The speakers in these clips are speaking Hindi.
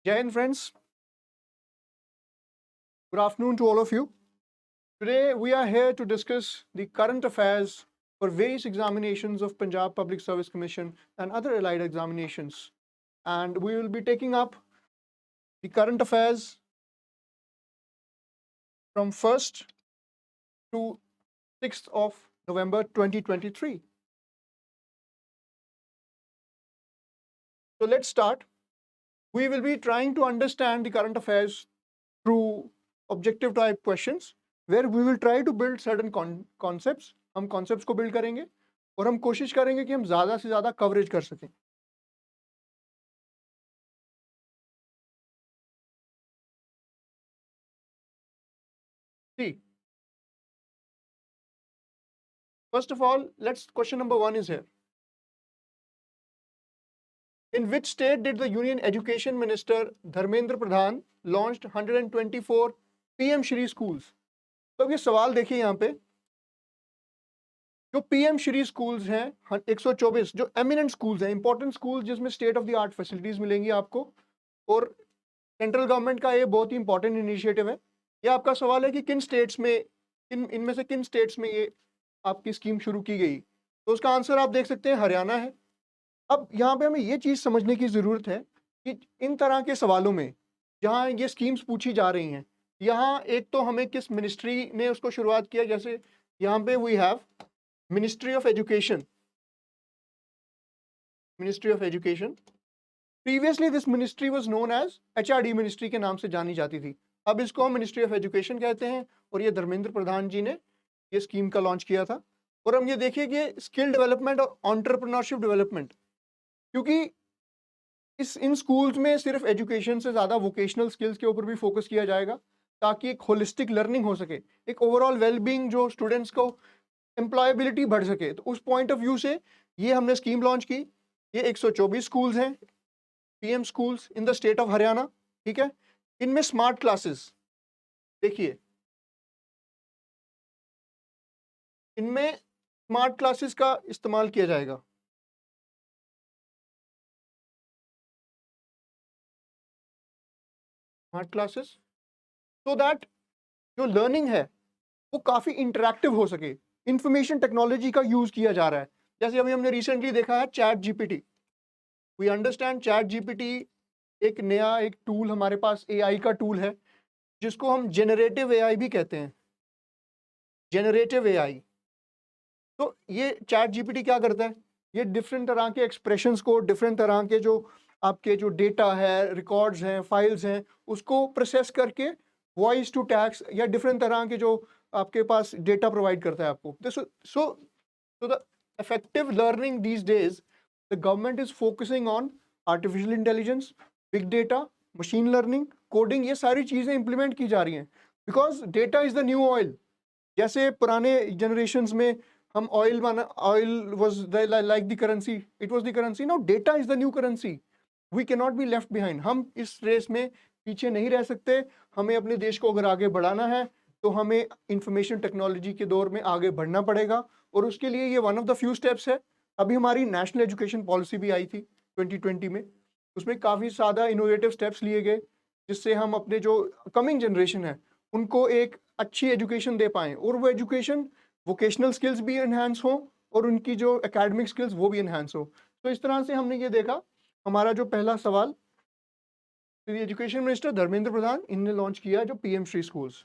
Jai Hind, friends. Good afternoon to all of you. Today, we are here to discuss the current affairs for various examinations of Punjab Public Service Commission and other allied examinations. And we will be taking up the current affairs from 1st to 6th of November 2023. So let's start. We will be trying to understand the current affairs through objective type questions where we will try to build certain concepts. हम concepts को build करेंगे और हम कोशिश करेंगे कि हम ज़्यादा से ज़्यादा coverage कर सकें. See, first of all, question number 1 is here. In which state did the Union Education Minister Dharmendra Pradhan launched 124 PM Shri schools? तो अब ये सवाल देखिए यहाँ पे, जो PM Shri schools हैं 124 जो eminent schools हैं, important schools जिसमें state of the art facilities मिलेंगी आपको, और सेंट्रल गवर्नमेंट का ये बहुत ही इंपॉर्टेंट इनिशिएटिव है. ये आपका सवाल है कि किन स्टेट्स में, इनमें से किन स्टेट्स में ये आपकी स्कीम शुरू की गई. तो उसका आंसर आप देख सकते हैं हरियाणा है. अब यहाँ पे हमें ये चीज़ समझने की ज़रूरत है कि इन तरह के सवालों में जहाँ ये स्कीम्स पूछी जा रही हैं, यहाँ एक तो हमें किस मिनिस्ट्री ने उसको शुरुआत किया. जैसे यहाँ पे we have ministry of education. Previously this ministry was known as HRD ministry के नाम से जानी जाती थी. अब इसको हम मिनिस्ट्री ऑफ एजुकेशन कहते हैं और ये धर्मेंद्र प्रधान जी ने ये स्कीम का लॉन्च किया था. और हम ये देखिए कि स्किल डेवलपमेंट और एंटरप्रेन्योरशिप डेवलपमेंट, क्योंकि इन स्कूल्स में सिर्फ एजुकेशन से ज़्यादा वोकेशनल स्किल्स के ऊपर भी फोकस किया जाएगा ताकि एक होलिस्टिक लर्निंग हो सके, एक ओवरऑल वेलबींग जो स्टूडेंट्स को एम्प्लॉयबिलिटी बढ़ सके. तो उस पॉइंट ऑफ व्यू से ये हमने स्कीम लॉन्च की. ये 124 स्कूल्स हैं, PM schools in the state of Haryana. ठीक है, इनमें स्मार्ट क्लासेस देखिए, इनमें स्मार्ट क्लासेस का इस्तेमाल किया जाएगा. स्मार्ट क्लासेस सो दैट जो लर्निंग है वो काफ़ी इंटरैक्टिव हो सके. इंफॉर्मेशन टेक्नोलॉजी का यूज़ किया जा रहा है. जैसे अभी हमने रिसेंटली देखा है chat GPT. We understand chat GPT एक नया एक टूल हमारे पास AI का टूल है जिसको हम जेनरेटिव AI भी कहते हैं. Generative AI. तो ये चैट GPT क्या करता है, ये डिफरेंट तरह के एक्सप्रेशंस को, डिफरेंट तरह के जो आपके जो डेटा है, रिकॉर्ड्स हैं, फाइल्स हैं, उसको प्रोसेस करके वॉइस टू टैक्स या डिफरेंट तरह के जो आपके पास डेटा प्रोवाइड करता है आपको. So the effective learning these days, the government is focusing on artificial intelligence, big data, machine learning, coding. ये सारी चीज़ें implement की जा रही हैं because data is the new oil. जैसे पुराने generations में हम oil was like the currency, it was the currency. Now data is the new currency. We cannot be left behind. हम इस रेस में पीछे नहीं रह सकते. हमें अपने देश को अगर आगे बढ़ाना है तो हमें इंफॉर्मेशन टेक्नोलॉजी के दौर में आगे बढ़ना पड़ेगा, और उसके लिए ये one of the few steps है. अभी हमारी नेशनल एजुकेशन पॉलिसी भी आई थी 2020 में. उसमें काफ़ी ज़्यादा इनोवेटिव स्टेप्स लिए गए जिससे हम अपने जो कमिंग जनरेशन है उनको एक अच्छी एजुकेशन दे पाएँ, और वो एजुकेशन वोकेशनल स्किल्स भी इन्हांस हो और उनकी जो एकेडमिक स्किल्स वो भी इन्हांस हो. तो इस तरह से हमने ये देखा. हमारा जो पहला सवाल, एजुकेशन मिनिस्टर धर्मेंद्र प्रधान इनने लॉन्च किया जो PM श्री स्कूल्स.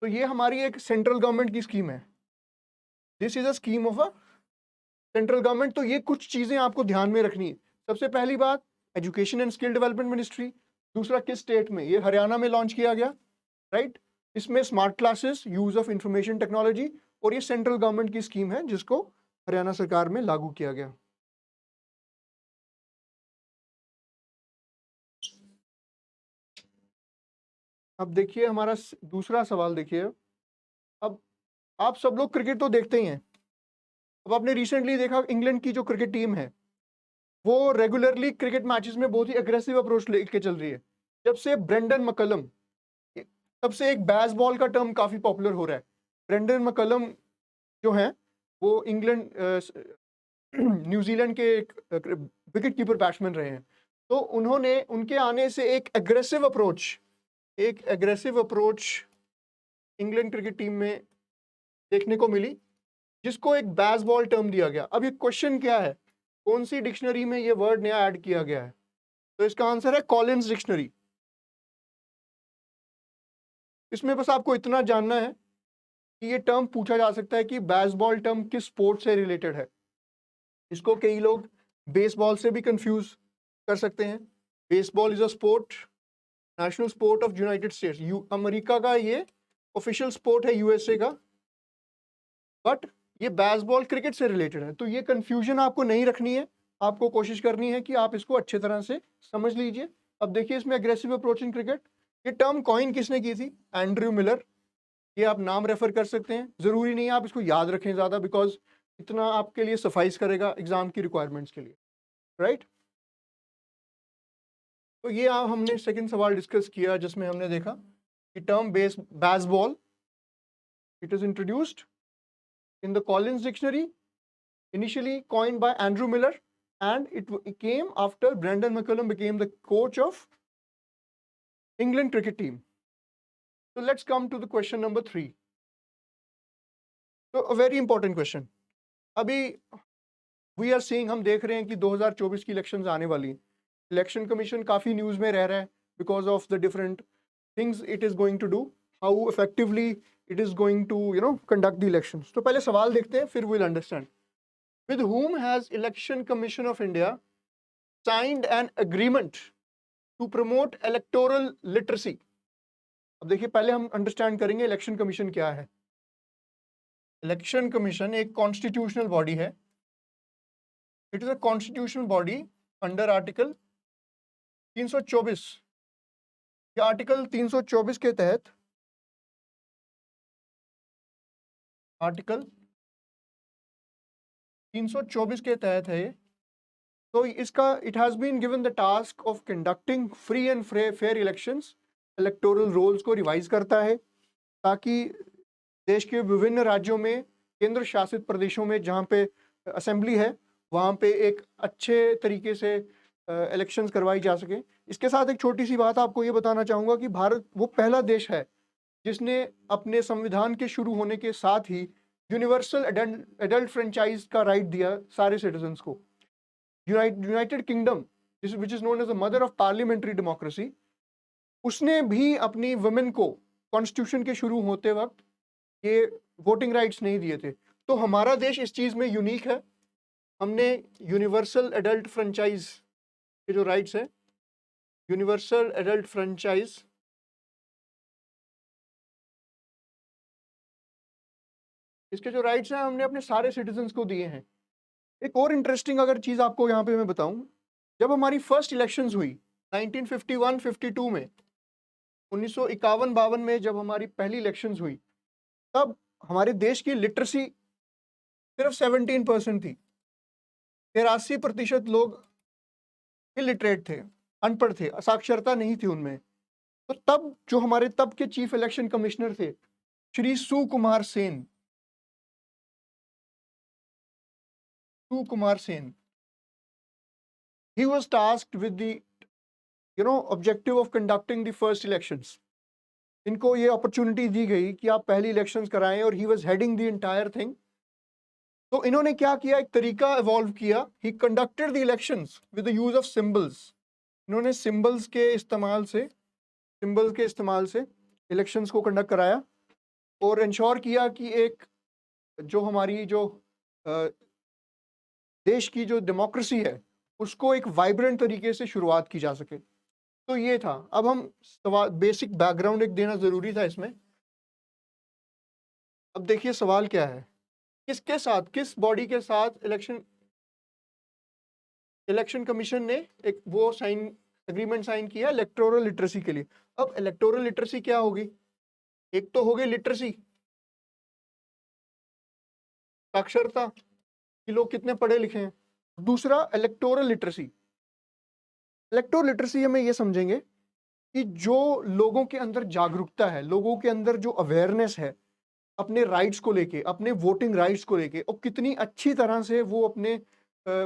तो ये हमारी एक सेंट्रल गवर्नमेंट की स्कीम है. This is a scheme of a central government. तो ये कुछ चीज़ें आपको ध्यान में रखनी है. सबसे पहली बात, education and skill development ministry. दूसरा, किस स्टेट में, ये हरियाणा में लॉन्च किया गया, राइट. इसमें smart classes, use of information technology, और ये सेंट्रल गवर्नमेंट की स्कीम है जिसको हरियाणा सरकार में लागू किया गया. अब देखिए हमारा दूसरा सवाल देखिए. अब आप सब लोग क्रिकेट तो देखते ही हैं. अब आपने रिसेंटली देखा इंग्लैंड की जो क्रिकेट टीम है वो रेगुलरली क्रिकेट मैचेस में बहुत ही अग्रेसिव अप्रोच लेके चल रही है. जब से ब्रेंडन मकलम, तब से एक बैस बॉल का टर्म काफी पॉपुलर हो रहा है. ब्रेंडन मकलम जो है वो इंग्लैंड न्यूजीलैंड के एक विकेट कीपर बैट्समैन रहे हैं. तो उन्होंने उनके आने से एक aggressive approach England cricket team में देखने को मिली, जिसको एक बेसबॉल टर्म दिया गया। अब ये क्वेश्चन क्या है, कौन सी डिक्शनरी में ये वर्ड नया ऐड किया गया है? तो इसका आंसर है कॉलिंस डिक्शनरी। इसमें बस आपको इतना जानना है कि ये टर्म पूछा जा सकता है कि बेसबॉल टर्म किस स्पोर्ट से रिलेटेड है। इसको कई लोग बेसबॉल से भी कंफ्यूज कर सकते हैं। Baseball is a sport, national sport of United states, America का ये ऑफिशियल स्पोर्ट है, यूएसए का, बट ये बेसबॉल क्रिकेट से रिलेटेड है। तो ये कंफ्यूजन आपको नहीं रखनी है, आपको कोशिश करनी है कि आप इसको अच्छे तरह से समझ लीजिए। अब देखिए इसमें एग्रेसिव अप्रोच इन क्रिकेट, ये टर्म कॉइन किसने की थी? Andrew Miller. ये आप नाम रेफर कर सकते हैं, जरूरी नहीं है आप इसको याद रखें ज्यादा, बिकॉज इतना आपके लिए सफाइस करेगा एग्जाम की रिक्वायरमेंट्स के लिए, राइट। तो ये हमने सेकंड सवाल डिस्कस किया, जिसमें हमने देखा कि term baseball, it is introduced in the Collins Dictionary, initially coined by Andrew Miller, and it came after Brendan McCullum became the coach of England cricket team. So let's come to the question number 3. So a very important question. अभी we are seeing, हम देख रहे हैं कि 2024 की इलेक्शंस आने वाली। इलेक्शन कमीशन काफ़ी न्यूज़ में रह रहा है because of the different things it is going to do, how effectively it is going to conduct the elections. तो पहले सवाल देखते हैं, फिर will understand. With whom has Election Commission of India signed an agreement to promote electoral literacy? अब देखिए पहले हम अंडरस्टैंड करेंगे इलेक्शन कमीशन क्या है। इलेक्शन कमीशन एक कॉन्स्टिट्यूशनल बॉडी है। It is a constitutional body under article 324। या आर्टिकल 324 के तहत, आर्टिकल 324 के तहत है ये। तो इसका it has been given the task of conducting free and fair elections. Electoral rolls को रिवाइज करता है ताकि देश के विभिन्न राज्यों में, केंद्र शासित प्रदेशों में जहाँ पे असेंबली है, वहाँ पे एक अच्छे तरीके से इलेक्शंस करवाई जा सके। इसके साथ एक छोटी सी बात आपको ये बताना चाहूँगा कि भारत वो पहला देश है जिसने अपने संविधान के शुरू होने के साथ ही यूनिवर्सल एडल्ट फ्रेंचाइज का राइट दिया सारे सिटीजन्स को। United Kingdom, which is known as the mother of parliamentary democracy, उसने भी अपनी वुमेन को कॉन्स्टिट्यूशन के शुरू होते वक्त ये वोटिंग राइट्स नहीं दिए थे। तो हमारा देश इस चीज में यूनिक है, हमने यूनिवर्सल एडल्ट फ्रेंचाइज के जो राइट्स है, यूनिवर्सल एडल्ट फ्रेंचाइज, इसके जो राइट्स हैं हमने अपने सारे सिटीजन्स को दिए हैं। एक और इंटरेस्टिंग अगर चीज आपको यहाँ पे मैं बताऊं, जब हमारी फर्स्ट इलेक्शंस हुई 1951-52 में, 1951-52 में जब हमारी पहली इलेक्शंस हुई, तब हमारे देश की लिटरेसी सिर्फ 17% थी। 83% लोग इलिटरेट थे, अनपढ़ थे, साक्षरता नहीं थी उनमें। तो तब जो हमारे तब के चीफ इलेक्शन कमिश्नर थे, Shri Sukumar Sen, he was tasked with the objective of conducting the first elections. इनको ये अपॉर्चुनिटी दी गई कि आप पहली इलेक्शंस कराएं, और he was heading the entire thing. तो इन्होंने क्या किया, एक तरीका इवॉल्व किया। he conducted the elections with the use of symbols. इन्होंने सिंबल्स के इस्तेमाल से इलेक्शंस को कंडक्ट कराया और इंश्योर किया कि एक जो हमारी जो देश की जो डेमोक्रेसी है उसको एक वाइब्रेंट तरीके से शुरुआत की जा सके। तो ये था। अब हम बेसिक बैकग्राउंड एक देना जरूरी था इसमें। अब देखिए सवाल क्या है, किसके साथ, किस बॉडी के साथ इलेक्शन कमीशन ने एक वो एग्रीमेंट साइन किया इलेक्टोरल लिटरेसी के लिए। अब इलेक्टोरल लिटरेसी क्या होगी? एक तो होगी लिटरेसी, साक्षरता कि लोग कितने पढ़े लिखे हैं। दूसरा इलेक्टोरल लिटरेसी हमें ये समझेंगे कि जो लोगों के अंदर जागरूकता है, लोगों के अंदर जो अवेयरनेस है अपने राइट्स को लेके, अपने वोटिंग राइट्स को लेके, और कितनी अच्छी तरह से वो अपने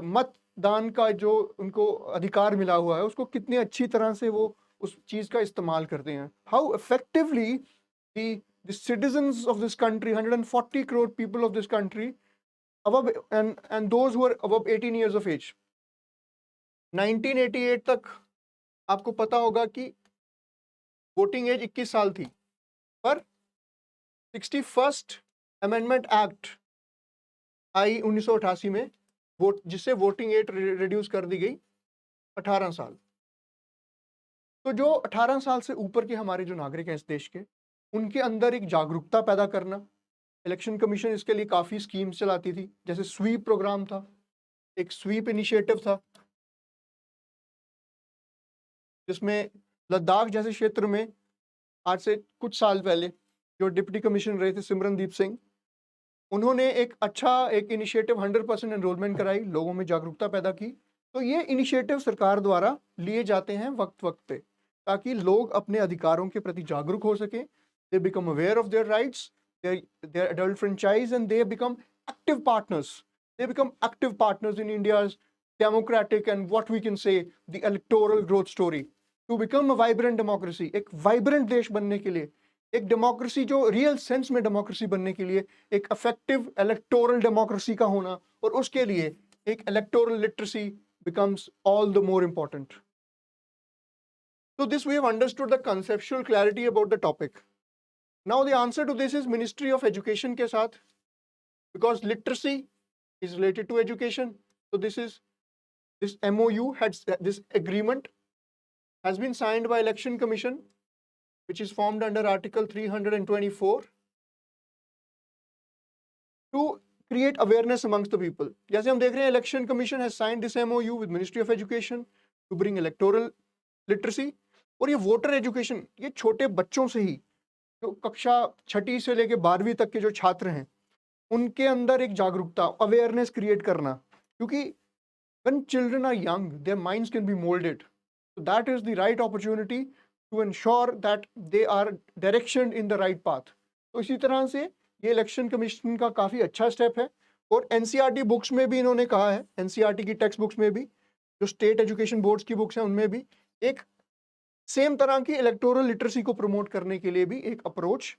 मत मतदान का जो उनको अधिकार मिला हुआ है उसको कितनी अच्छी तरह से वो उस चीज़ का इस्तेमाल करते हैं. How effectively the citizens of this country, 140 crore people of this country, above and those who are above 18 years of age. 1988 तक आपको पता होगा कि वोटिंग एज 21 साल थी, पर 61st अमेंडमेंट एक्ट आई 1988 में, वोट जिससे वोटिंग एज रिड्यूस कर दी गई 18 साल. तो जो 18 साल से ऊपर के हमारे जो नागरिक हैं इस देश के, उनके अंदर एक जागरूकता पैदा करना. इलेक्शन कमीशन इसके लिए काफ़ी स्कीम्स चलाती थी, जैसे स्वीप प्रोग्राम था, एक स्वीप इनिशिएटिव था, जिसमें लद्दाख जैसे क्षेत्र में आज से कुछ साल पहले जो डिप्टी कमिश्नर रहे थे सिमरनदीप सिंह, उन्होंने एक इनिशिएटिव 100% एनरोलमेंट कराई, लोगों में जागरूकता पैदा की. तो ये इनिशिएटिव सरकार द्वारा लिए जाते हैं वक्त वक्त पे, ताकि लोग अपने अधिकारों के प्रति जागरूक हो सके. They become aware of their rights, their adult franchise, and they become active partners. They become active partners in India's democratic and what we can say the electoral growth story. To become a vibrant democracy, एक vibrant देश बनने के लिए, एक डेमोक्रेसी जो रियल सेंस में डेमोक्रेसी बनने के लिए एक इफेक्टिव इलेक्टोरल डेमोक्रेसी का होना, और उसके लिए एक electoral literacy becomes all the more important. So this we have understood the conceptual clarity about the topic. Now the answer to this is Ministry of Education के साथ, because literacy is related to education. So this MOU this agreement has been signed by Election Commission, which is formed under Article 324 to create awareness amongst the people. जैसे हम देख रहे हैं, Election Commission has signed this MOU with Ministry of Education to bring electoral literacy. और ये वोटर एजुकेशन, ये छोटे बच्चों से ही, जो कक्षा 6ठी से लेके 12वीं तक के जो छात्र हैं, उनके अंदर एक जागरूकता, अवेयरनेस क्रिएट करना. क्योंकि when children are young, their minds can be molded. So that is the right opportunity to ensure that they are directioned in the right path. तो इसी तरह से ये इलेक्शन कमीशन का काफ़ी अच्छा स्टेप है. और एनसीईआरटी बुक्स में भी इन्होंने कहा है, एनसीईआरटी की टेक्स्ट बुक्स में भी, जो स्टेट एजुकेशन बोर्ड्स की बुक्स हैं उनमें भी एक सेम तरह की इलेक्टोरल लिटरेसी को प्रमोट करने के लिए भी एक अप्रोच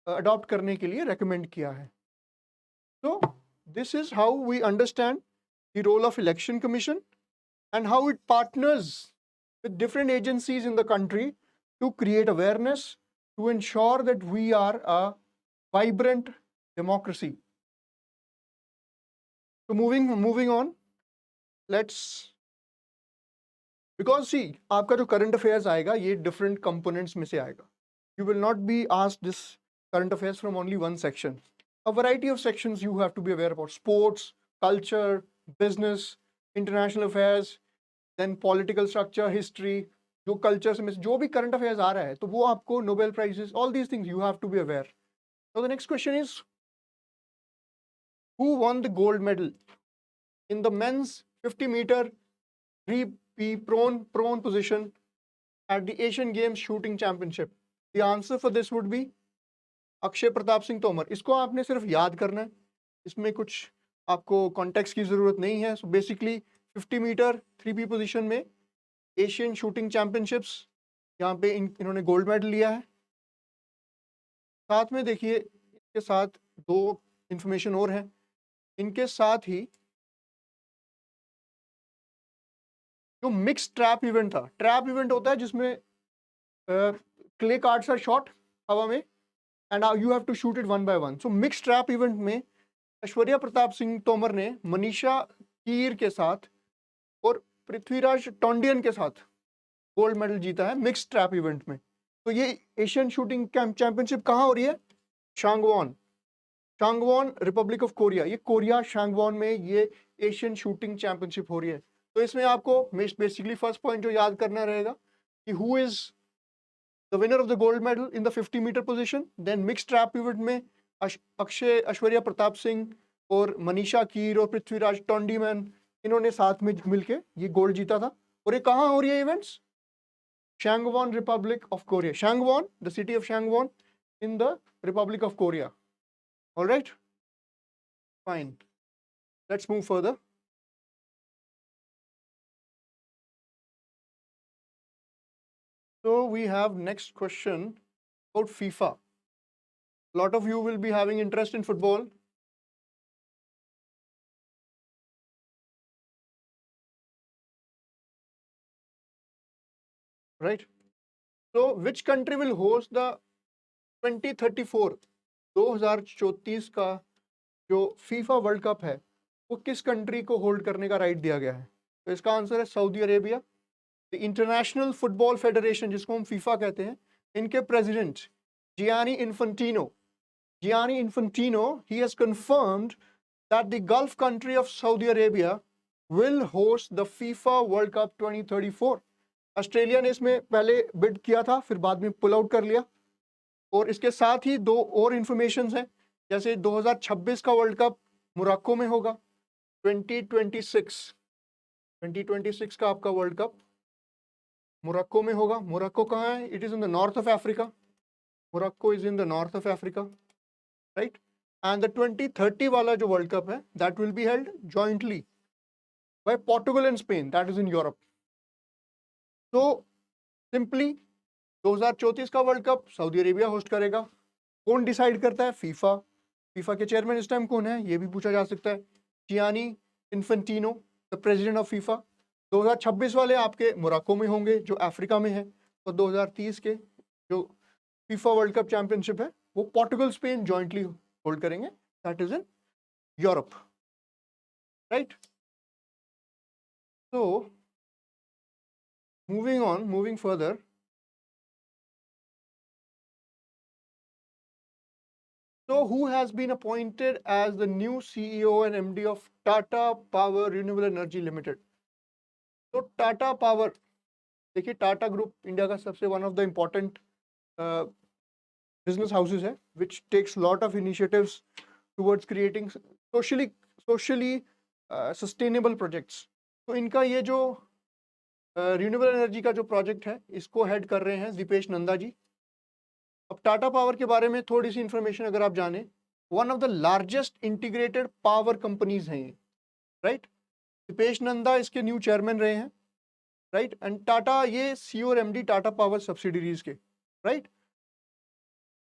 अडॉप्ट करने के लिए रेकमेंड किया है. So this is how we understand the role of Election Commission and how it partners with different agencies in the country to create awareness, to ensure that we are a vibrant democracy. So moving on, because see, आपका जो current affairs आएगा, ये different components में से आएगा. You will not be asked this current affairs from only one section. A variety of sections you have to be aware about: sports, culture, business, international affairs, then political structure, history. जो culture से में जो भी current affairs आ रहा है, तो वो आपको Nobel prizes, all these things you have to be aware. So the next question is, who won the gold medal in the men's 50-meter 3P prone position at the Asian Games Shooting Championship? The answer for this would be Akshay Pratap Singh Tomar. इसको आपने सिर्फ याद करना है, इसमें कुछ आपको कॉन्टेक्स्ट की ज़रूरत नहीं है. So basically 50 metre 3P position में एशियन शूटिंग चैंपियनशिप्स, यहाँ पे इन्होंने गोल्ड मेडल लिया है. साथ में देखिए, इसके साथ दो इंफॉर्मेशन और हैं. इनके साथ ही जो मिक्स ट्रैप इवेंट था, ट्रैप इवेंट होता है जिसमें क्ले कार्ड्स आर शॉट हवा में and you have to shoot it one by one. So mixed trap event में ऐश्वर्या प्रताप सिंह तोमर ने मनीषा कीर के साथ और पृथ्वीराज टोंडियन के साथ गोल्ड मेडल जीता है मिक्स्ड ट्रैप इवेंट में. तो ये एशियन शूटिंग चैंपियनशिप कहाँ हो रही है? शांगवॉन रिपब्लिक ऑफ कोरिया. ये कोरिया शांगवॉन में ये एशियन शूटिंग चैंपियनशिप हो रही है. तो इसमें आपको बेसिकली फर्स्ट पॉइंट जो याद करना रहेगा कि who is the winner of the gold medal in the 50-meter position. Then mixed trap event में ऐश्वर्या प्रताप सिंह और मनीषा कीर और पृथ्वीराज टोंडीमैन, इन्होंने साथ में मिलके ये गोल्ड जीता था. और ये कहाँ हो रही है events? Changwon republic of Korea. Changwon, the city of Changwon in the Republic of Korea. All right, fine. Let's move further. So we have next question about FIFA. A lot of you will be having interest in football. Right? So which country will host the 2034 2034 का जो फीफा वर्ल्ड कप है वो किस कंट्री को होल्ड करने का राइट दिया गया है? तो इसका आंसर है Saudi Arabia. The international football federation, जिसको हम फीफा कहते हैं, इनके president Gianni Infantino, he has confirmed that the Gulf country of Saudi Arabia will host the FIFA World Cup 2034. Australia ने इसमें पहले बिड किया था, फिर बाद में पुल आउट कर लिया। और इसके साथ ही दो और इंफॉर्मेशन हैं, जैसे 2026 का वर्ल्ड कप मोरक्को में होगा, 2026 का आपका वर्ल्ड कप मोरक्को में होगा। मोरक्को कहाँ है? It is in the north of Africa. Morocco is in the north of Africa, right. And the 2030 वाला जो वर्ल्ड कप है, that will be held jointly by Portugal and Spain, that is in Europe. तो सिंपली 2034 का world cup Saudi Arabia host करेगा। कौन डिसाइड करता है? फीफा। फीफा के चेयरमैन इस टाइम कौन है, ये भी पूछा जा सकता है। Gianni Infantino, the president of FIFA. 2026 वाले आपके मोरक्को में होंगे, जो अफ्रीका में है। और 2030 के जो फीफा वर्ल्ड कप चैंपियनशिप है, वो पोर्टुगल स्पेन जॉइंटली होल्ड करेंगे, that is in Europe, right. So moving further, so who has been appointed as the new CEO and MD of Tata Power Renewable Energy Limited? तो टाटा पावर, देखिए टाटा ग्रुप इंडिया का सबसे one of the important business houses है, which takes lot of initiatives towards creating socially sustainable projects. तो इनका ये जो रिन्यूएबल एनर्जी का जो प्रोजेक्ट है, इसको हेड कर रहे हैं दीपेश नंदा जी। अब टाटा पावर के बारे में थोड़ी सी इंफॉर्मेशन अगर आप जाने, one of the largest integrated power companies हैं ये, राइट। दीपेश नंदा इसके न्यू चेयरमैन रहे हैं, राइट। एंड टाटा, ये सीईओ और एमडी टाटा पावर सब्सिडीज के, राइट।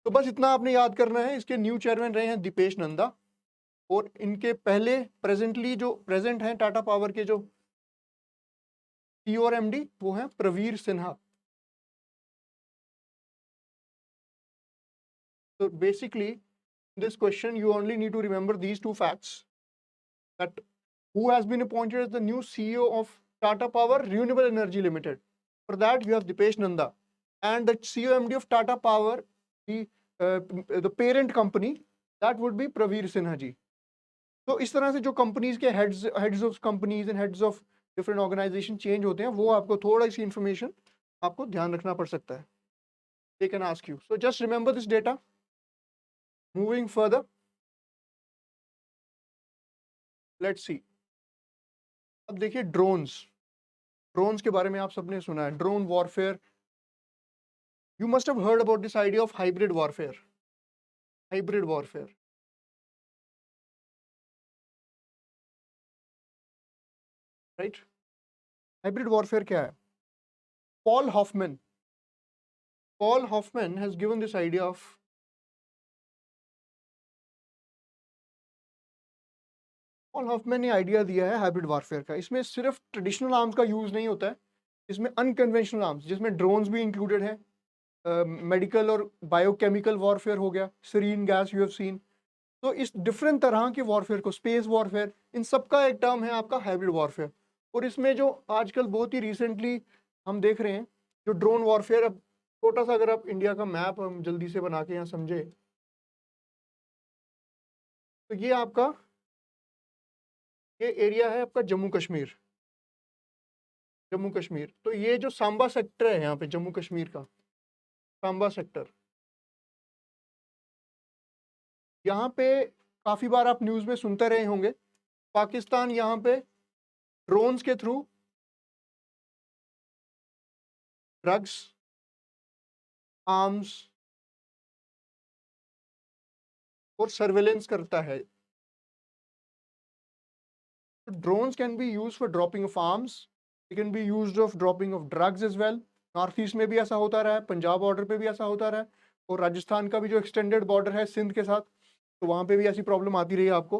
तो बस इतना आपने याद करना है, इसके न्यू चेयरमैन रहे हैं दीपेश नंदा। और इनके पहले प्रेजेंटली जो प्रेजेंट हैं टाटा पावर के जो सीईओ और एमडी, वो हैं Pravir Sinha. So basically, this question you only need to remember these two facts: that who has been appointed as the new CEO of Tata Power Renewable Energy Limited. For that you have Dipesh Nanda, and the CEO MD of Tata Power, the parent company, that would be Praveer Sinha ji. तो इस तरह से जो कंपनीज के heads of companies and heads of different organisation change होते हैं, वो आपको थोड़ा सी इंफॉर्मेशन आपको ध्यान रखना पड़ सकता है। They can ask you. So just remember this data. Moving further, let's see. अब देखिए ड्रोन्स के बारे में आप सबने सुना है, drone warfare. You must have heard about this idea of hybrid warfare. Right. Hybrid warfare क्या है? Paul Hoffman has given this idea of Paul Hoffman ने आइडिया दिया है हाइब्रिड वॉरफेयर का। इसमें सिर्फ ट्रेडिशनल आर्म्स का यूज नहीं होता है, इसमें अनकन्वेंशनल आर्म्स, जिसमें ड्रोन्स भी इंक्लूडेड है, मेडिकल और बायोकेमिकल वॉरफेयर हो गया, sarin gas you have seen. तो इस डिफरेंट तरह के वॉरफेयर को, स्पेस वॉरफेयर, इन सब का एक टर्म है आपका हाइब्रिड वॉरफेयर। और इसमें जो आजकल बहुत ही रिसेंटली हम देख रहे हैं, जो ड्रोन वॉरफेयर, अब छोटा सा अगर आप इंडिया का मैप हम जल्दी से बना के यहाँ समझे, तो ये आपका ये एरिया है आपका जम्मू कश्मीर। तो ये जो सांबा सेक्टर है यहाँ पे जम्मू कश्मीर का, सांबा सेक्टर, यहाँ पे काफी बार आप न्यूज में सुनते रहे होंगे, पाकिस्तान यहाँ पे ड्रोन्स के थ्रू ड्रग्स, आर्म्स और सर्वेलेंस करता है। drones can be used for dropping of arms, they can be used of dropping of drugs as well, north east में भी ऐसा होता रहा है, पंजाब बॉर्डर पे भी ऐसा होता रहा है, और राजस्थान का भी जो एक्सटेंडेड बॉर्डर है सिंध के साथ, तो वहाँ पे भी ऐसी प्रॉब्लम आती रही है आपको।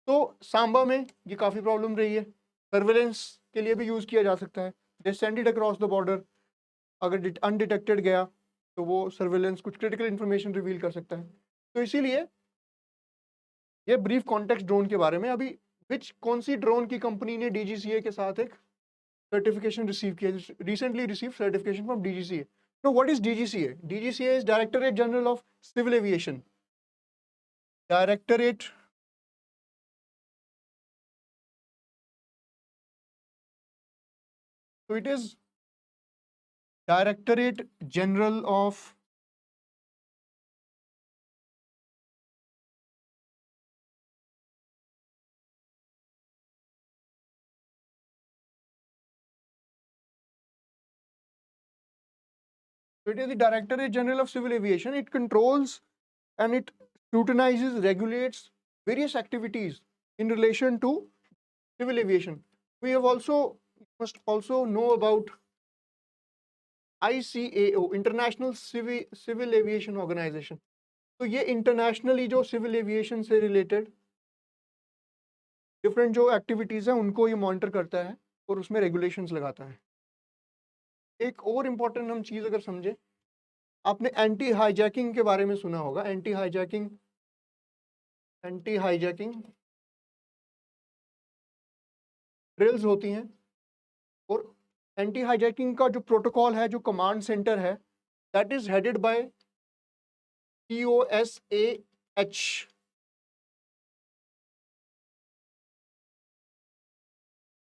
तो सांबा में ये काफ़ी प्रॉब्लम रही है। सर्वेलेंस के लिए भी यूज़ किया जा सकता है। They send it across the border, अगर अनडिटेक्टेड गया तो वो सर्वेलेंस कुछ क्रिटिकल इन्फॉर्मेशन रिवील कर सकता है। तो इसीलिए ये ब्रीफ कॉन्टेक्स्ट ड्रोन के बारे में। अभी कौन सी ड्रोन की कंपनी ने डीजीसीए के साथ एक सर्टिफिकेशन रिसीव किया, recently receive certification from DGCA. No, what is DGCA? DGCA is directorate general of civil aviation. Directorate so it is Directorate General of so it is the Directorate General of Civil Aviation. It controls and it scrutinizes, regulates various activities in relation to civil aviation. We have also must also know about ICAO, International Civil Aviation Organization. तो ये इंटरनेशनली जो सिविल एविएशन से रिलेटेड डिफरेंट जो एक्टिविटीज़ हैं उनको ये मॉनिटर करता है और उसमें रेगुलेशंस लगाता है। एक और इम्पॉर्टेंट हम चीज़ अगर समझे, आपने एंटी हाईजैकिंग के बारे में सुना होगा। एंटी हाईजैकिंग ड्रिल्स होती हैं, और एंटी हाईजैकिंग का जो प्रोटोकॉल है, जो कमांड सेंटर है, that is headed by COSAH।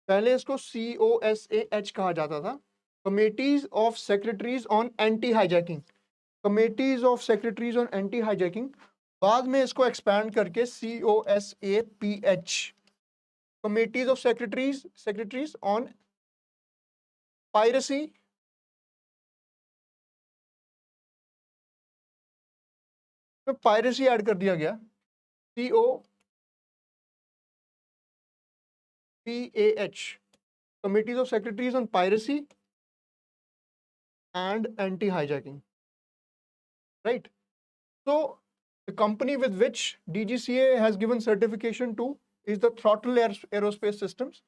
पहले इसको COSAH कहा जाता था, committees of secretaries on anti hijacking. Committees of secretaries on anti hijacking, बाद में इसको एक्सपैंड करके COSAPH, committees of secretaries on piracy में पायरेसी ऐड कर दिया गया, COPAH, committees of secretaries on piracy and anti hijacking, right? So the company with which DGCA has given certification to is the Throttle Aerospace Systems.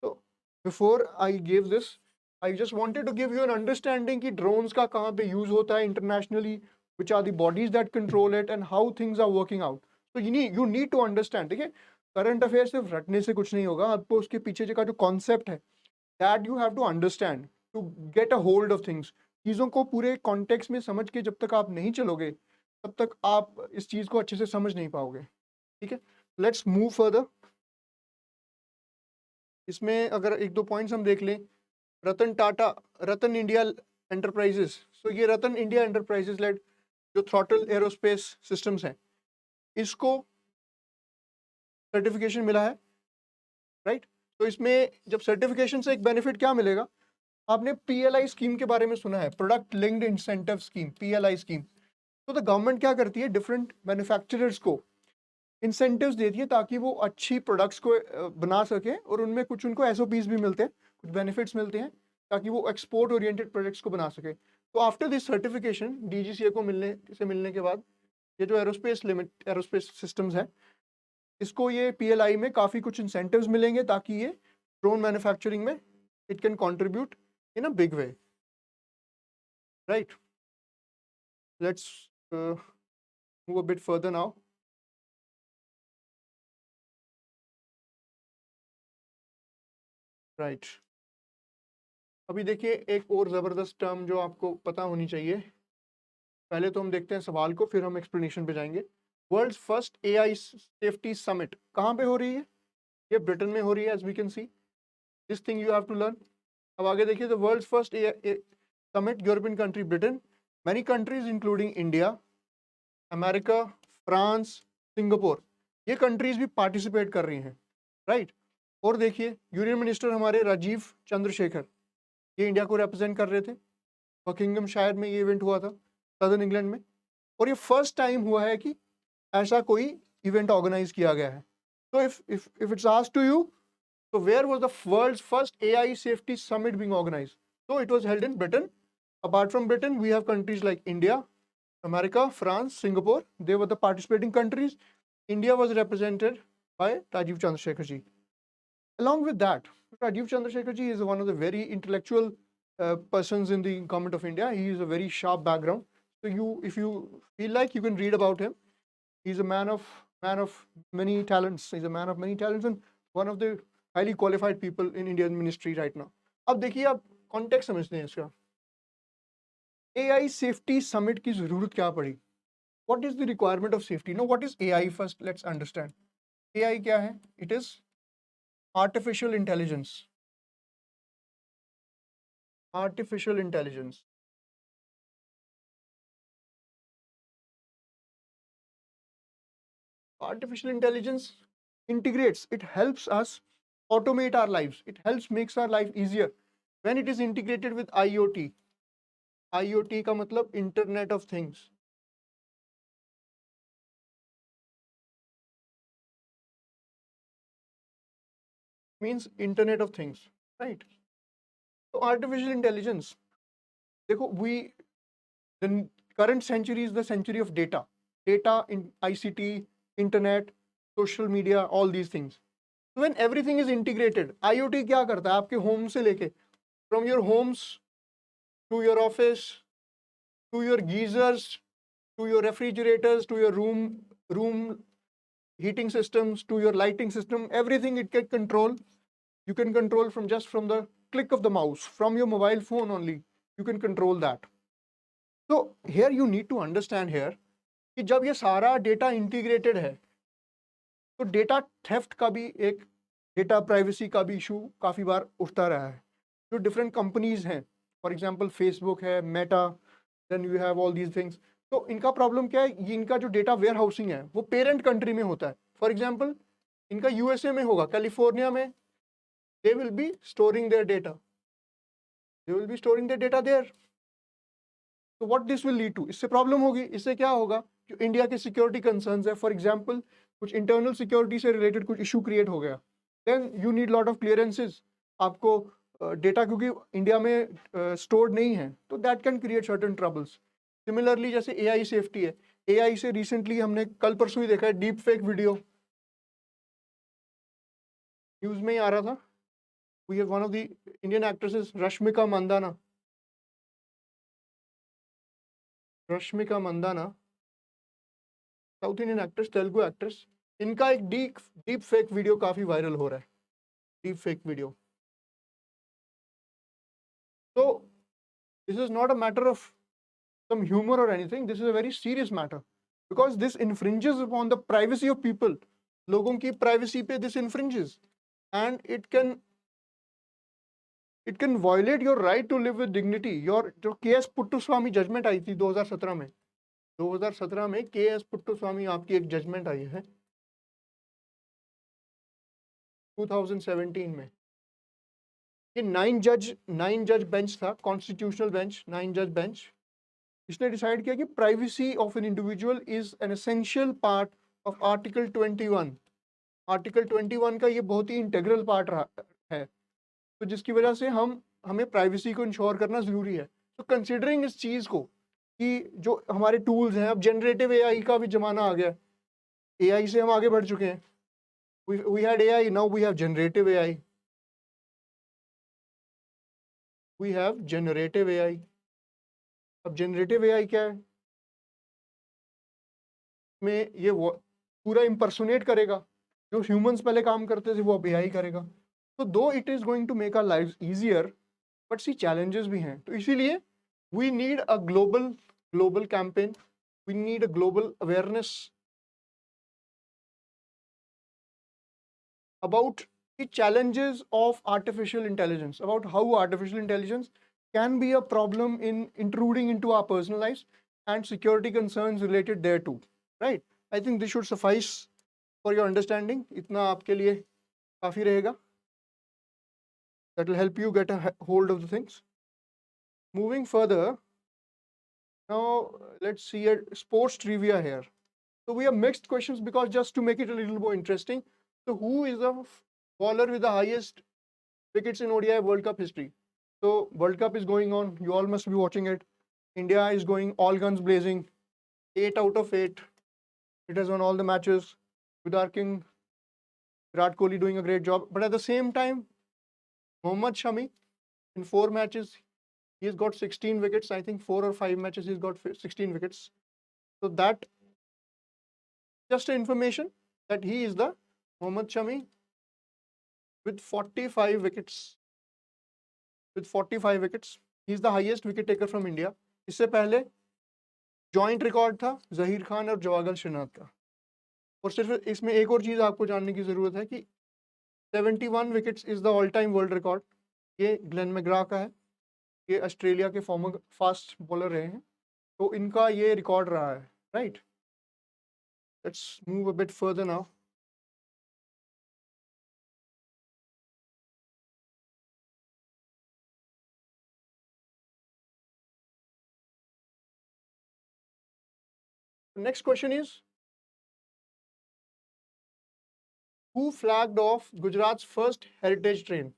So before I gave this, I just wanted to give you an understanding कि drones का कहाँ पे use होता है internationally, which are the bodies that control it and how things are working out. So you need to understand, ठीक है? Current affairs सिर्फ रटने से कुछ नहीं होगा, आपको उसके पीछे का जो concept है, that you have to understand to get a hold of things. चीज़ों को पूरे context में समझ के जब तक आप नहीं चलोगे, तब तक आप इस चीज़ को अच्छे से समझ नहीं पाओगे, ठीक है? Let's move further. इसमें अगर एक दो पॉइंट्स हम देख लें, रतन इंडिया एंटरप्राइजेस। सो ये रतन इंडिया एंटरप्राइजेस लेड जो थ्रॉटल एरोस्पेस सिस्टम्स हैं, इसको सर्टिफिकेशन मिला है, राइट? तो इसमें जब सर्टिफिकेशन से एक बेनिफिट क्या मिलेगा, आपने PLI स्कीम के बारे में सुना है, product linked incentive scheme, PLI scheme. तो द गवर्नमेंट क्या करती है, डिफरेंट मैन्युफैक्चरर्स को इंसेंटिव्स देती है ताकि वो अच्छी प्रोडक्ट्स को बना सके, और उनमें कुछ उनको SOPs भी मिलते हैं, कुछ बेनिफिट्स मिलते हैं ताकि वो एक्सपोर्ट ओरिएंटेड प्रोडक्ट्स को बना सके। तो आफ्टर दिस सर्टिफिकेशन DGCA को मिलने के बाद ये जो एरोस्पेस सिस्टम्स है, इसको ये PLI में काफ़ी कुछ इंसेंटिव्स मिलेंगे ताकि ये ड्रोन मैन्युफैक्चरिंग में it can contribute in a big way, right? Let's move a bit further now. Right, अभी देखिए एक और ज़बरदस्त टर्म जो आपको पता होनी चाहिए। पहले तो हम देखते हैं सवाल को, फिर हम एक्सप्लेनेशन पे जाएंगे। World's first AI safety summit कहाँ पे हो रही है? ये ब्रिटेन में हो रही है, as we can see. This thing you have to learn. अब आगे देखिए, the world's first AI summit, European country Britain, many countries including India, America, France, Singapore, ये कंट्रीज भी पार्टिसिपेट कर रही हैं, राइट? और देखिए यूनियन मिनिस्टर हमारे राजीव चंद्रशेखर, ये इंडिया को रिप्रेजेंट कर रहे थे। बकिंगम शायर में ये इवेंट हुआ था, सदर्न इंग्लैंड में, और ये फर्स्ट टाइम हुआ है कि ऐसा कोई इवेंट ऑर्गेनाइज किया गया है। तो if it's asked to you, तो where was the world's first AI safety summit being organised? So it was held in Britain. Apart from Britain, we have countries like India, America, France, Singapore. They were the participating countries. India was represented by Rajiv Chandrasekhar ji. Along with that, Rajiv Chandrasekhar ji is one of the very intellectual persons in the government of India. He is a very sharp background. So if you feel like, you can read about him. He's a man of many talents. He's a man of many talents and one of the highly qualified people in Indian ministry right now. अब देखिए, आप कॉन्टेक्स्ट समझते हैं इसका. AI safety summit की जरूरत क्या पड़ी? What is the requirement of safety? Now, what is AI first? Let's understand. AI क्या है? It is artificial intelligence. Artificial intelligence. Artificial intelligence integrates. It helps us automate our lives. It helps makes our life easier when it is integrated with IoT. IoT का मतलब Internet of Things. Means Internet of Things, right? So artificial intelligence. देखो, the current century is the century of data. Data in ICT, Internet, social media, all these things. So when everything is integrated, IoT क्या करता है? आपके home से लेके, from your homes to your office, to your geysers, to your refrigerators, to your room heating systems, to your lighting system, everything it can control. You can control from the click of the mouse, from your mobile phone only. You can control that. So here you need to understand here कि जब ये सारा डेटा इंटीग्रेटेड है, तो डेटा थेफ्ट का भी एक, डेटा प्राइवेसी का भी इशू काफ़ी बार उठता रहा है. जो डिफरेंट कंपनीज हैं, फॉर एग्जांपल फेसबुक है, Meta, then you have all these things. तो इनका प्रॉब्लम क्या है? इनका जो डेटा वेयर हाउसिंग है वो पेरेंट कंट्री में होता है. फॉर एग्जांपल इनका यूएसए में होगा, कैलिफोर्निया में. They will be storing their data. They will be storing their data there. तो what this will lead to? इससे प्रॉब्लम होगी. इससे क्या होगा? जो इंडिया के सिक्योरिटी कंसर्न्स है, फॉर एग्जांपल कुछ इंटरनल सिक्योरिटी से रिलेटेड कुछ इशू क्रिएट हो गया, then you need lot of clearances. आपको डेटा क्योंकि इंडिया में स्टोर्ड नहीं है, तो that can create certain troubles. Similarly जैसे एआई सेफ्टी है, एआई से रिसेंटली हमने कल परसों ही देखा है डीप फेक वीडियो न्यूज में ही आ रहा था. We have one of the Indian actresses Rashmika Mandanna, South Indian actress, Telugu actress. इनका एक डीप फेक वीडियो काफी वायरल हो रहा है. Deep fake video. So this is not a matter of some humor or anything. This is a very serious matter because this infringes upon the privacy of people. लोगों की privacy पे this infringes, and it can violate your right to live with dignity. Your जो KS पुट्टुस्वामी जजमेंट आई थी 2017 में, 2017 में KS पुट्टुस्वामी आपकी एक जजमेंट आई है 2017 में. ये 9 जज बेंच था, कॉन्स्टिट्यूशनल बेंच, 9 जज बेंच. इसने डिसाइड किया कि privacy of an individual is an essential part of article 21. Article 21 का ये बहुत ही इंटेग्रल पार्ट है, तो जिसकी वजह से हमें प्राइवेसी को इंश्योर करना ज़रूरी है. तो कंसिडरिंग इस चीज़ को कि जो हमारे टूल्स हैं, अब जनरेटिव एआई का भी ज़माना आ गया. एआई से हम आगे बढ़ चुके हैं. We had AI, now we have generative AI. We have generative AI. अब जनरेटिव एआई क्या है? में ये वो पूरा इम्पर्सोनेट करेगा. जो ह्यूमंस पहले काम करते थे वो अब एआई करेगा. तो though it is going to make our lives easier, but see challenges भी हैं. तो इसीलिए we need a global campaign. We need a global awareness about the challenges of artificial intelligence, about how artificial intelligence can be a problem in intruding into our personal lives and security concerns related thereto. Right? I think this should suffice for your understanding. इतना आपके लिए काफी रहेगा. That will help you get a hold of the things. Moving further, now let's see a sports trivia here. So we have mixed questions because just to make it a little more interesting. So who is the bowler with the highest wickets in ODI World Cup history? So World Cup is going on. You all must be watching it. India is going all guns blazing. 8 out of 8. It has won all the matches. With our king Virat Kohli doing a great job. But at the same time, Mohammad Shami in 4 matches, he's got 16 wickets. I think 4 or 5 matches he's got 16 wickets. So that just information that he is the Mohammad Shami with 45 wickets. With 45 wickets, he is the highest wicket taker from India. इससे पहले जॉइंट रिकॉर्ड था जहीर खान और जवागल श्रीनाथ का। और सिर्फ इसमें एक और चीज़ आपको जानने की ज़रूरत है कि 71 wickets is the all time world record. ये ग्लेन मैग्रा का है। ये ऑस्ट्रेलिया के फॉर्मर फास्ट बॉलर रहे हैं, तो इनका ये रिकॉर्ड रहा है, right. Let's move a bit further now. Next question is, who flagged off Gujarat's first heritage train?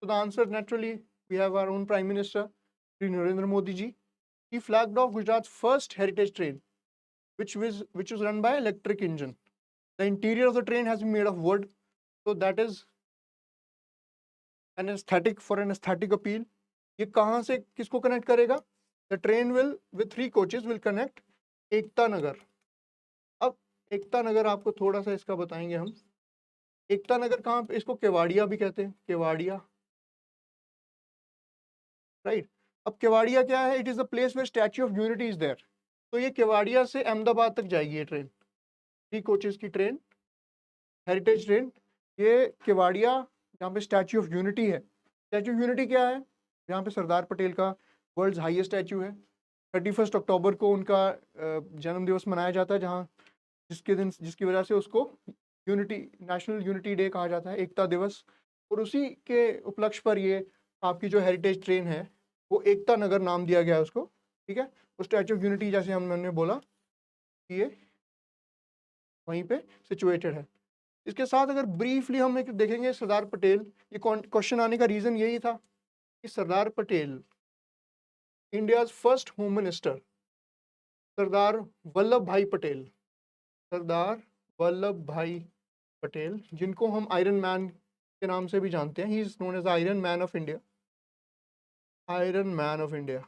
So the answer, naturally, we have our own Prime Minister, Shri Narendra Modi ji. He flagged off Gujarat's first heritage train, which was run by electric engine. The interior of the train has been made of wood, so that is an aesthetic for an aesthetic appeal. ये कहाँ से किसको कनेक्ट करेगा? The train will with 3 coaches will connect Ekta Nagar. अब एकता नगर आपको थोड़ा सा इसका बताएंगे हम। एकता नगर कहाँ पे? इसको केवाड़िया भी कहते हैं, केवाड़िया, राइट। अब केवाड़िया क्या है? It is the place where Statue of Unity is there. तो ये केवाड़िया से अहमदाबाद तक जाएगी ये ट्रेन, 3 कोचेस की ट्रेन, हेरिटेज ट्रेन। ये केवाड़िया जहाँ पे स्टैच्यू ऑफ यूनिटी है। स्टैच्यू ऑफ यूनिटी क्या है? जहाँ पे सरदार पटेल का वर्ल्ड्स हाईएस्ट स्टैच्यू है। 31 अक्टूबर को उनका जन्म दिवस मनाया जाता है, जहाँ जिसकी वजह से उसको यूनिटी, नेशनल यूनिटी डे कहा जाता है, एकता दिवस। और उसी के उपलक्ष्य पर ये आपकी जो हेरिटेज ट्रेन है वो एकता नगर नाम दिया गया है उसको, ठीक है। और स्टैच्यू ऑफ यूनिटी जैसे हमने बोला कि ये वहीं पे सिचुएटेड है। इसके साथ अगर ब्रीफली हम एक देखेंगे सरदार पटेल, ये क्वेश्चन आने का रीज़न यही था कि Sardar Patel, India's first home minister, Sardar Vallabhbhai Patel, सरदार वल्लभ भाई पटेल, जिनको हम आयरन मैन के नाम से भी जानते हैं, he is known as Iron Man of India, Iron Man of India,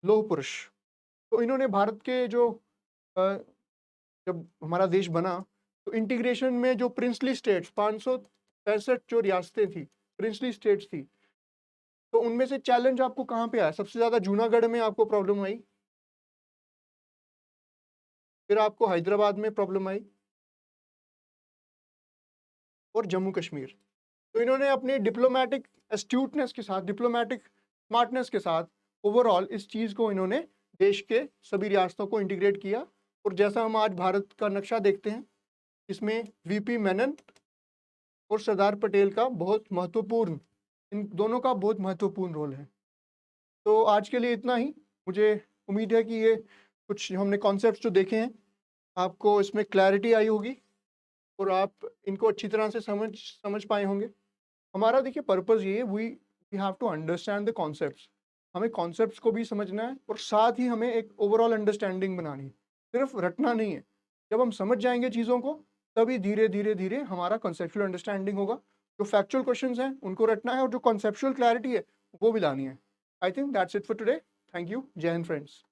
लौह पुरुष। तो इन्होंने भारत के जो जब हमारा देश बना तो इंटीग्रेशन में जो प्रिंसली स्टेट्स, 565 जो रियासतें थी, प्रिंसली स्टेट्स थी, तो उनमें से चैलेंज आपको कहाँ पे आया? सबसे ज़्यादा जूनागढ़ में आपको प्रॉब्लम आई, फिर आपको हैदराबाद में प्रॉब्लम आई, और जम्मू कश्मीर। तो इन्होंने अपने डिप्लोमेटिक एस्ट्यूटनेस के साथ, डिप्लोमेटिक स्मार्टनेस के साथ ओवरऑल इस चीज़ को इन्होंने देश के सभी रियासतों को इंटीग्रेट किया। और जैसा हम आज भारत का नक्शा देखते हैं, इसमें वीपी मेनन और सरदार पटेल का बहुत महत्वपूर्ण, इन दोनों का बहुत महत्वपूर्ण रोल है। तो आज के लिए इतना ही। मुझे उम्मीद है कि ये कुछ हमने कॉन्सेप्ट्स जो देखे हैं आपको इसमें क्लैरिटी आई होगी और आप इनको अच्छी तरह से समझ पाए होंगे। हमारा देखिए पर्पस ये है, we have to understand the concepts. हमें कॉन्सेप्ट्स को भी समझना है और साथ ही हमें एक ओवरऑल अंडरस्टैंडिंग बनानी है, सिर्फ रटना नहीं है। जब हम समझ जाएंगे चीज़ों को, तभी धीरे धीरे धीरे हमारा कॉन्सेप्चुअल अंडरस्टैंडिंग होगा। जो फैक्चुअल क्वेश्चंस हैं उनको रटना है और जो कॉन्सेप्चुअल क्लैरिटी है वो भी लानी है। I think that's it for today. Thank you. जय हिंद फ्रेंड्स।